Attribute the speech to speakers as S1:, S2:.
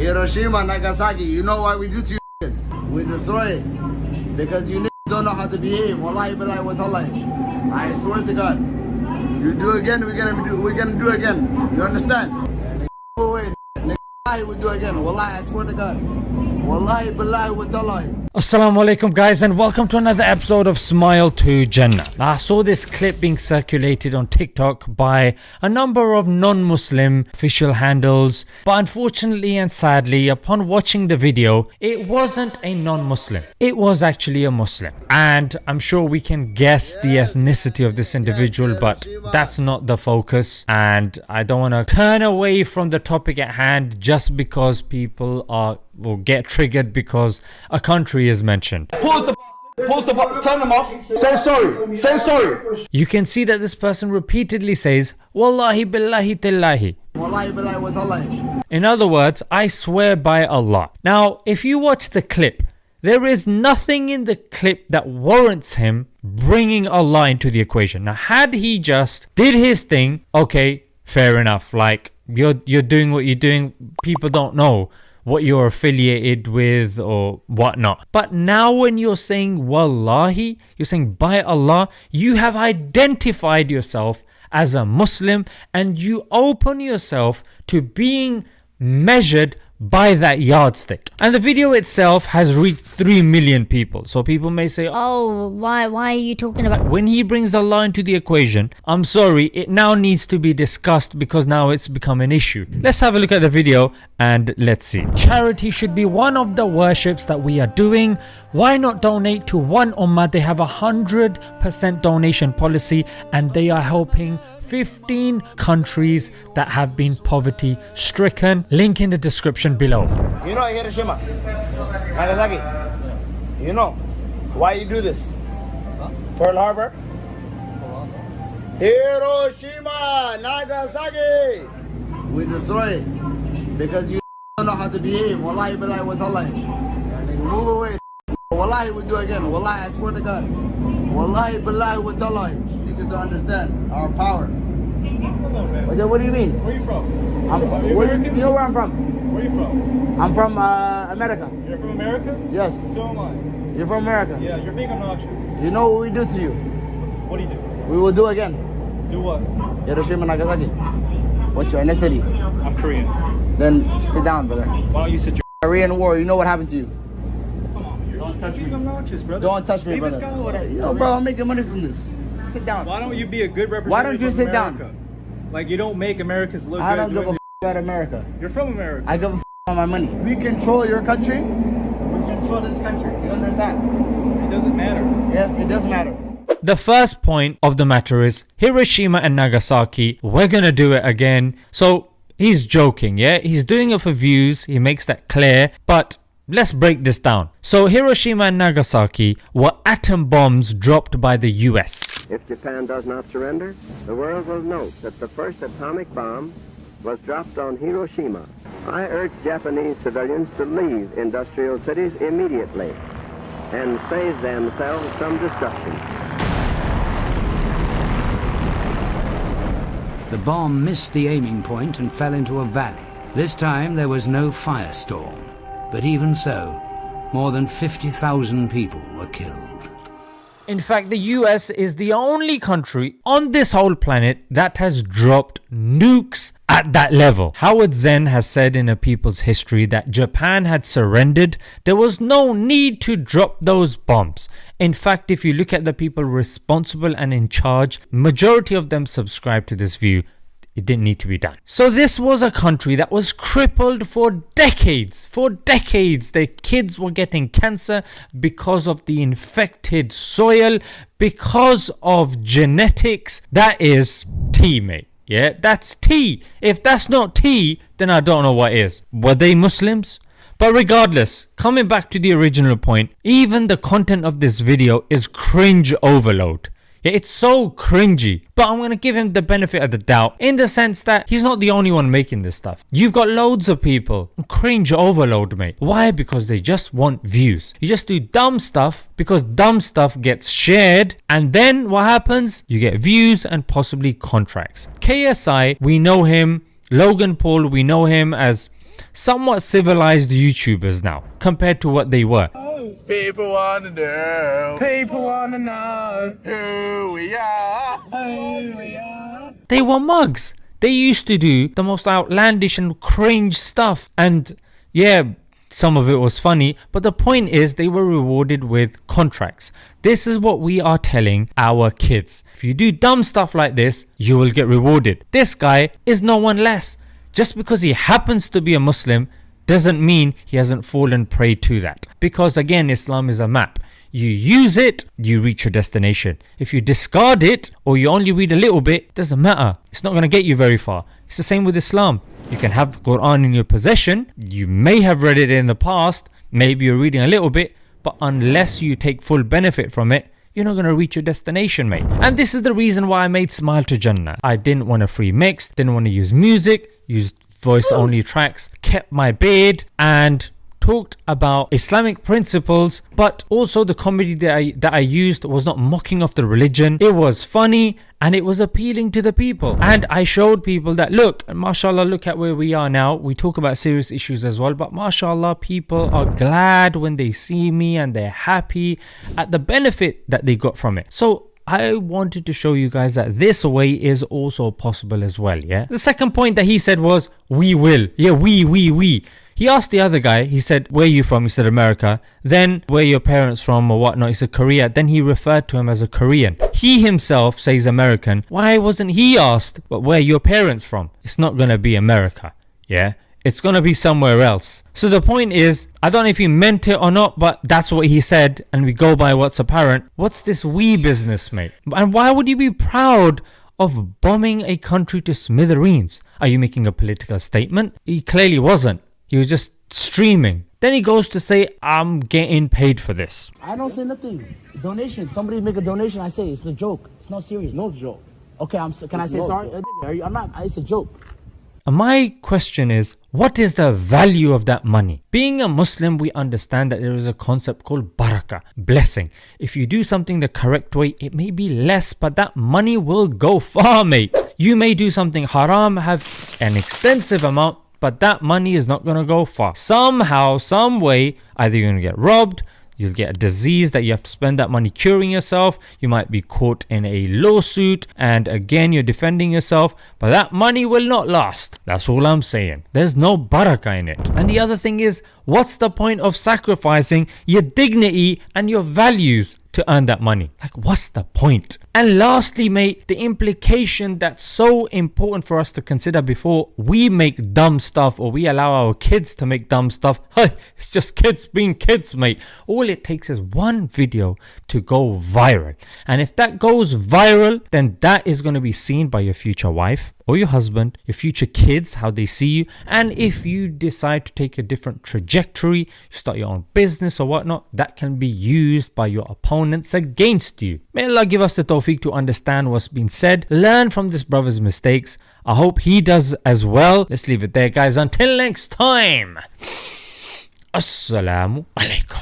S1: Hiroshima, Nagasaki, you know what we do to you niggas? We destroy it. Because you niggas don't know how to behave. Wallahi billahi wa tallahi. I swear to God. You do again, we're gonna do again. You understand? Wait, wallahi we do again. Wallahi, I swear to God. Wallahi billahi wa tallahi.
S2: Assalamu alaikum guys, and welcome to another episode of Smile to Jannah. Now, I saw this clip being circulated on TikTok by a number of non-Muslim official handles, but unfortunately and sadly, upon watching the video, it wasn't a non-Muslim. It was actually a Muslim. And I'm sure we can guess the ethnicity of this individual, but that's not the focus. And I don't want to turn away from the topic at hand just because people will get triggered because a country is mentioned.
S3: Pause the turn them off. Say sorry.
S2: You can see that this person repeatedly says, Wallahi billahi tillahi.
S1: Wallahi billahi wa tallahi.
S2: In other words, I swear by Allah. Now, if you watch the clip, there is nothing in the clip that warrants him bringing Allah into the equation. Now, had he just did his thing, okay, fair enough. Like, you're doing what you're doing. People don't know what you're affiliated with or whatnot. But now when you're saying Wallahi, you're saying by Allah, you have identified yourself as a Muslim and you open yourself to being measured by that yardstick. And the video itself has reached 3 million people. So people may say,
S4: oh, why are you talking about?
S2: When he brings Allah into the equation, I'm sorry, it now needs to be discussed because now it's become an issue. Let's have a look at the video and let's see. Charity should be one of the worships that we are doing. Why not donate to one ummah? They have 100% donation policy and they are helping 15 countries that have been poverty stricken. Link in the description below.
S1: You know Hiroshima, Nagasaki. You know why you do this? Pearl Harbor. Hiroshima, Nagasaki. We destroy it because you don't know how to behave. Wallahi billahi wa tallahi. Move away. Wallahi we do again. Wallahi, I swear to God. Wallahi billahi wa tallahi. You don't understand our power. What do you mean?
S3: Where are you from?
S1: You know where I'm from?
S3: Where are you from?
S1: I'm from America.
S3: You're from America?
S1: Yes.
S3: So am I.
S1: You're from America?
S3: Yeah, you're being obnoxious.
S1: You know what we do to you?
S3: What do you do?
S1: We will do again.
S3: Do what?
S1: Hiroshima, Nagasaki. What's your ethnicity?
S3: I'm Korean.
S1: Then sit down, brother.
S3: Why don't you sit your
S1: Korean War, you know what happened to you?
S3: Come on, you're being obnoxious, brother.
S1: Don't touch me,
S3: Leave this
S1: brother.
S3: guy alone.
S1: Yo, bro, I'm making money from this. Sit down.
S3: Why don't you be a good representative
S1: Why don't you
S3: of
S1: sit
S3: America?
S1: down?
S3: Like, you don't make Americans look
S1: I
S3: good.
S1: don't give a
S3: doing
S1: about America.
S3: You're from America.
S1: I give a on my money. We control your country. We control this country. You understand?
S3: It doesn't matter.
S1: Yes, it does matter.
S2: The first point of the matter is Hiroshima and Nagasaki, we're gonna do it again. So he's joking, yeah? He's doing it for views, he makes that clear, but let's break this down. So Hiroshima and Nagasaki were atom bombs dropped by the US.
S5: If Japan does not surrender, the world will note that the first atomic bomb was dropped on Hiroshima. I urge Japanese civilians to leave industrial cities immediately and save themselves from destruction.
S6: The bomb missed the aiming point and fell into a valley. This time there was no firestorm, but even so, more than 50,000 people were killed.
S2: In fact, the US is the only country on this whole planet that has dropped nukes at that level. Howard Zinn has said in A People's History that Japan had surrendered. There was no need to drop those bombs. In fact, if you look at the people responsible and in charge, majority of them subscribe to this view. It didn't need to be done. So this was a country that was crippled for decades. For decades, their kids were getting cancer because of the infected soil, because of genetics. That is tea, mate. Yeah, that's tea. If that's not tea, then I don't know what is. Were they Muslims? But regardless, coming back to the original point, even the content of this video is cringe overload. Yeah, it's so cringy, but I'm going to give him the benefit of the doubt in the sense that he's not the only one making this stuff. You've got loads of people. Cringe overload, mate. Why? Because they just want views. You just do dumb stuff because dumb stuff gets shared, and then what happens? You get views and possibly contracts. KSI, we know him. Logan Paul, we know him as somewhat civilized YouTubers now compared to what they were.
S1: People wanna know.
S3: People wanna know
S1: Who we are.
S3: who we are.
S2: They were mugs. They used to do the most outlandish and cringe stuff. And yeah, some of it was funny, but the point is they were rewarded with contracts. This is what we are telling our kids. If you do dumb stuff like this, you will get rewarded. This guy is no one less. Just because he happens to be a Muslim doesn't mean he hasn't fallen prey to that. Because again, Islam is a map. You use it, you reach your destination. If you discard it or you only read a little bit, doesn't matter. It's not going to get you very far. It's the same with Islam. You can have the Quran in your possession. You may have read it in the past. Maybe you're reading a little bit. But unless you take full benefit from it, you're not going to reach your destination, mate. And this is the reason why I made Smile to Jannah. I didn't want a free mix. Didn't want to use music. Used voice only tracks. Kept my beard. And talked about Islamic principles, but also the comedy that I used was not mocking of the religion. It was funny and it was appealing to the people. And I showed people that, look, mashallah, look at where we are now. We talk about serious issues as well, but mashallah, people are glad when they see me and they're happy at the benefit that they got from it. So I wanted to show you guys that this way is also possible as well, yeah? The second point that he said was, we will. Yeah, we. He asked the other guy, he said, where are you from? He said, America. Then, where are your parents from or whatnot? He said, Korea. Then he referred to him as a Korean. He himself says American. Why wasn't he asked, but where are your parents from? It's not going to be America, yeah? It's going to be somewhere else. So the point is, I don't know if he meant it or not, but that's what he said, and we go by what's apparent. What's this we business, mate? And why would you be proud of bombing a country to smithereens? Are you making a political statement? He clearly wasn't. He was just streaming. Then he goes to say, I'm getting paid for this.
S7: I don't say nothing. Donation. Somebody make a donation. I say it's a joke. It's not serious.
S3: No joke.
S7: Okay, can I say sorry? I'm not. It's a joke.
S2: And my question is, what is the value of that money? Being a Muslim, we understand that there is a concept called barakah, blessing. If you do something the correct way, it may be less, but that money will go far, mate. You may do something haram, have an extensive amount, but that money is not going to go far. Somehow, some way, either you're going to get robbed, you'll get a disease that you have to spend that money curing yourself, you might be caught in a lawsuit, and again, you're defending yourself, but that money will not last. That's all I'm saying. There's no barakah in it. And the other thing is, what's the point of sacrificing your dignity and your values to earn that money? Like, what's the point? And lastly, mate, the implication that's so important for us to consider before we make dumb stuff or we allow our kids to make dumb stuff. It's just kids being kids, mate. All it takes is one video to go viral. And if that goes viral, then that is going to be seen by your future wife or your husband, your future kids, how they see you. And if you decide to take a different trajectory, you start your own business or whatnot, that can be used by your opponents against you. May Allah give us the tawfiq to understand what's been said, learn from this brother's mistakes. I hope he does as well. Let's leave it there, guys. Until next time. Assalamu alaikum.